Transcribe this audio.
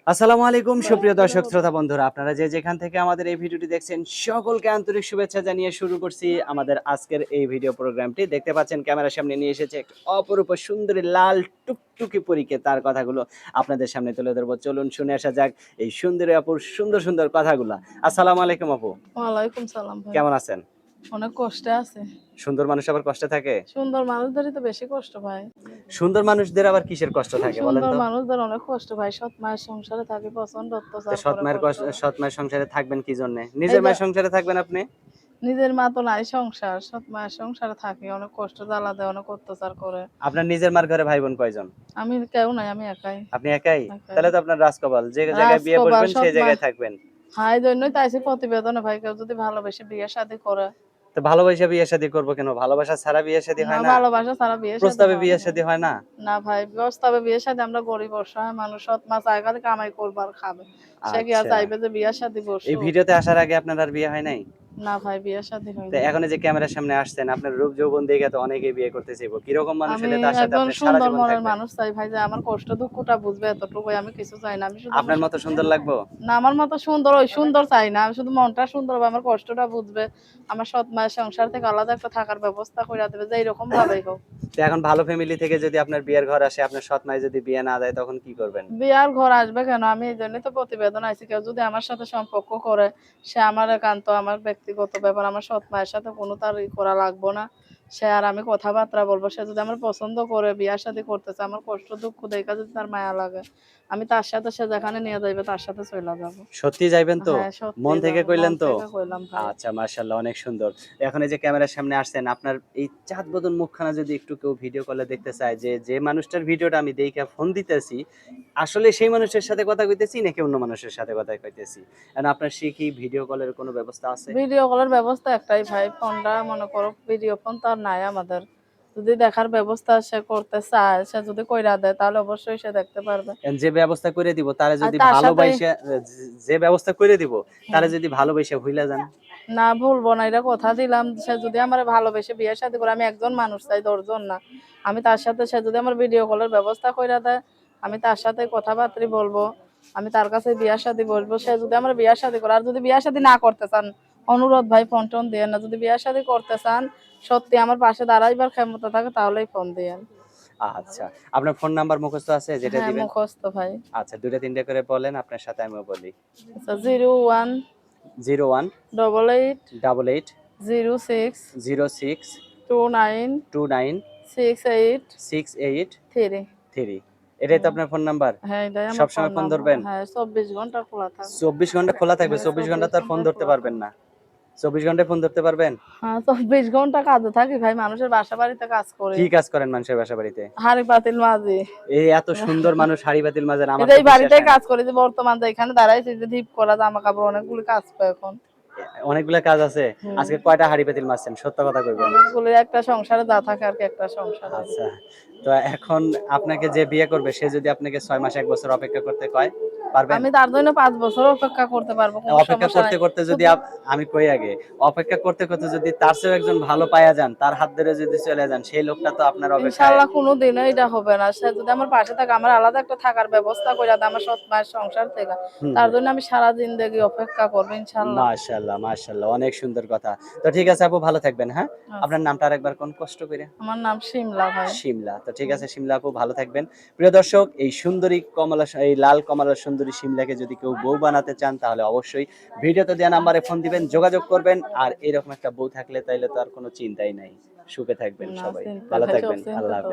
আসসালামু আলাইকুম সুপ্রিয় দর্শক শ্রোতা বন্ধুরা, আপনারা যে যেখান থেকে আমাদের এই ভিডিওটি দেখছেন সকলকে আন্তরিক শুভেচ্ছা জানিয়ে শুরু করছি আমাদের আজকের এই ভিডিও প্রোগ্রামটি। দেখতে পাচ্ছেন ক্যামেরার সামনে নিয়ে এসেছে এক অপরূপ সুন্দরী লাল টুকটুকি পরীকে, তার কথাগুলো আপনাদের সামনে তুলে ধরবো। চলুন শুনে আসা যাক এই সুন্দরী আপুর সুন্দর সুন্দর কথাগুলো। আসসালামু আলাইকুম আপু, ওয়ালাইকুম সালাম ভাই। কেমন আছেন? অনেক কষ্টে আছে। সুন্দর মানুষ আবার কষ্টে থাকে? সুন্দর মানুষদেরই তো বেশি কষ্ট ভাই। সুন্দর মানুষদের আবার কিসের কষ্ট থাকে বলেন সুন্দর তো? মানুষদের অনেক কষ্ট ভাই। সৎ মায়ের সংসারে থাকে প্রচন্ড তো অত্যাচার করে কষ্ট হয়। সৎ মায়ের সংসারে থাকবেন কি জন্য? এই নিজের যে মায়ের সংসারে থাকবেন আপনি? নিজের মা তো নাই সংসার, সৎ মায়ের সংসারে থাকে অনেক কষ্ট জ্বালা দেয়, অনেক অত্যাচার করে। আপনার নিজের মার ঘরে ভাই বোন কয়জন? আমি কেউ নাই, আমি একাই। আপনি একাই? একাই। তাহলে তো আপনার রাজকপাল। যে জায়গায় বিয়ে রাজকবার বসবেন সৎ সেই মা জায়গায় থাকবেন। হ্যাঁ, এই জন্যই তো আইছি প্রতিবেদনে ভাই, কেউ যদি ভালোবেসে বিয়ে শাদী করে। তো ভালোবাসা বিয়ে শাদী করবো কেন? ভালোবাসা ছাড়া বিয়ে শাদী না, হয় না? ভালোবাসা ছাড়া বিয়ে শাদী প্রস্তাবে হয় বিয়ে না ভাই। শাদী হয় না? না ভাই, প্রস্তাবে বিয়ে শাদী আমরা গরিব অসহায় মানুষ, সৎ মা চায় খালি কামাই করবো আর খাবে। সে কি আর আচ্ছা। চাইবে যে বিয়ে শাদী এই বসুক? ভিডিওতে আসার আগে আপনার আর বিয়ে হয় নাই? না ভাই, বিয়ে শাদী হয় তো নাই। এখন এই যে ক্যামেরার সামনে আসছেন, আপনার রূপ যৌবন দেখে তো অনেকেই বিয়ে করতে চাইবো। কিরকম মানুষ আমি হলে তার সাথে একজন আপনি সারা সুন্দর জীবন মনের থাকবেন? মানুষ চাই ভাই, যে আমার কষ্ট দুঃখটা বুঝবে, এতটুকুই। আমি কিছু চাই না। আমি শুধু আপনার মতো সুন্দর লাগবো? না, আমার মতো সুন্দর, ওই সুন্দর চাই না। আমি শুধু মনটা সুন্দর হবে, আমার কষ্টটা বুঝবে। আমার সৎ মায়ের সংসার থেকে আলাদা একটা থাকার ব্যবস্থা করে দেবে, যে এরকম ভাবেই হোক। তো এখন ভালো ফ্যামিলি থেকে যদি আপনার বিয়ের ঘর আসে, আপনার সৎ মাই যদি বিয়ে না দেয় তখন কি করবেন? বিয়ার ঘর আসবে কেন? আমি এই জন্যই তো প্রতিবেদন আইছি। কেউ যদি আমার সাথে সম্পর্ক করে, সে আমার একান্ত, আমার ব্যক্তিগত ব্যাপার। আমার সৎ মায়ের সাথে কোনো তার করা লাগবো না। সে আর আমি কথাবার্তা বলবো। সে যদি আমার পছন্দ করে বিয়া শাদী করতেছে, আমার কষ্ট দুঃখ দেখা যদি তার মায়া লাগে, আমি তার সাথে, সে যেখানে নিয়ে যাইবে তার সাথে চইলা যাবো। সত্যি যাইবেন তো? হ্যাঁ, সত্যি মন থেকে যাবো। মন কইলেন তো? থেকে কইলাম ভাই। আচ্ছা, মাশাআল্লাহ, অনেক সুন্দর। এখন এই যে ক্যামেরার সামনে আসছেন, আপনার এই চাঁদ বদন মুখখানা যদি একটু কেউ ভিডিও কলে দেখতে চায়, যে মানুষটার ভিডিওটা আমি দেইখা ফোন দিতেছি, আসলে সেই মানুষের সাথে কথা কইতেছি নাকি অন্য মানুষের সাথে কথা কইতেছি? এখন আপনার সে কি ভিডিও কলের কোনো ব্যবস্থা আছে? ভিডিও কলের ব্যবস্থা একটাই ভাই। ফোনটা মনে করো, ভিডিও ফোন তো আর নাই আমাদের। যদি দেখার ব্যবস্থা সে করতে চায়, সে যদি কইরা দেয়, তাহলে অবশ্যই সে দেখতে পারবে। যে ব্যবস্থা করে দিব তারে আর যদি তার সাথে ভালোবাইসা যে ব্যবস্থা করে দিব হুম, তারে যদি ভালোবাইসা ভুইলা যান? না ভুলবো না, এটা কথা দিলাম। সে যদি আমার ভালোবেসে বিয়ে শাদী করে, আমি একজন মানুষ চাই, ১০ জন না। আমি তার সাথে, সে যদি আমার ভিডিও কলের ব্যবস্থা কইরা দেয়, আমি তার সাথে কথাবার্তা বলবো। আমি তার কাছে বিয়া শাদী বলবো। সে যদি আমার বিয়া শাদী করে, আর যদি বিয়া শাদী না করতে চান, অনুরোধ ভাই, ফোন টোন দিয়েন না। যদি বিয়া শাদী করতে চান, সত্যি আমার পাশে দাঁড়াইবার ক্ষমতা থাকে, তাহলেই ফোন দিয়েন। আচ্ছা। আপনার ফোন নাম্বার মুখস্থ আছে যেটা হ্যাঁ, দিবেন? মুখস্থ ভাই। আচ্ছা, ২ টা ৩ টা করে বলেন, আপনার সাথে আমিও বলি। আচ্ছা, 01 01 88 88 06 06 29 29 68 68 3। 3। এটাই তো আপনার ফোন নাম্বার? হ্যাঁ, এটাই আমার ফোন সবসময় ফোন নাম্বার। ধরবেন? হ্যাঁ, ২৪ ঘন্টা খোলা থাকে। ২৪ ঘন্টা খোলা থাকবে? হ্যাঁ, ২৪ ঘন্টা ২৪ তো আর ফোন ঘন্টা ধরতে খোলা পারবেন থাকে। না। ২৪ ঘন্টায় ফোন ধরতে পারবেন? হ্যাঁ, ২৪ ঘন্টা কাজে থাকি ভাই, মানুষের বাসা বাড়িতে কাজ করি। কি কাজ করেন মানুষের বাসা-বাড়িতে? হাঁড়ি পাতিল মাজি। এই এত সুন্দর মানুষ হাঁড়ি-পাতিল মাঝের, এই আমার যে তো এই বিশ্বাস বাড়িতেই হয় না। কাজ করি, যে বর্তমান যে এখানে দাঁড়াইছি, যে ধিপ করা জামা কাপড় অনেকগুলি কাজ পায় এখন। অনেকগুলা কাজ আছে। হুম। আজকে কয়টা হাঁড়ি-পাতিল মাজছেন? সত্য কথা কইবেন। অনেকগুলি, একটা সংসারে যা থাকে আর কি, একটা সংসারে। আচ্ছা। তো এখন আপনাকে যে বিয়ে করবে সে যদি আপনাকে ৬ মাস ১ বছর অপেক্ষা করতে কয়, পারবেন? আমি তার জন্য ৫ বছর অপেক্ষা করতে পারবো, কোনো অপেক্ষা সমস্যা করতে, নাই। করতে যদি শুধু আমি কই আগে, অপেক্ষা করতে, করতে যদি তার চেয়েও একজন ভালো পাইয়া যান, তার হাত ধরে যদি চলে যান, সেই লোকটা তো আপনার অপেক্ষায়। ইনশাআল্লাহ কোনোদিনও এটা হবে না। সে যদি আমার পাশে থাকে, আমার আলাদা একটা থাকার ব্যবস্থা কইরা দেয় আমার সৎ মায়ের সংসার থেকে, হুম, তার হুম। জন্য আমি সারা জিন্দেগি অপেক্ষা করবো ইনশাআল্লাহ। মাশাআল্লাহ, মাশাআল্লাহ, অনেক সুন্দর কথা। তো ঠিক আছে আপু, ভালো থাকবেন, হ্যাঁ? আপনার আচ্ছা। নামটা আরেকবার কোন কষ্ট কইরা? আমার নাম শিমলা ভাই। শিমলা। তো ঠিক হুম। আছে শিমলা আপু, ভালো থাকবেন। প্রিয় দর্শক, এই সুন্দরী এই লাল কমলা সুন্দরী শিমলাকে যদি কেউ বউ বানাতে চান তাহলে অবশ্যই ভিডিওতে দেওয়া নাম্বারে ফোন দিবেন, যোগাযোগ করবেন। আর এরকম একটা বউ থাকলে তাইলে তো আর কোনো চিন্তাই নাই। সুখে থাকবেন না, সবাই। চিন্তা ভালো ভাই, সব থাকবেন। চিন্তা আল্লাহ তো হাফেজ।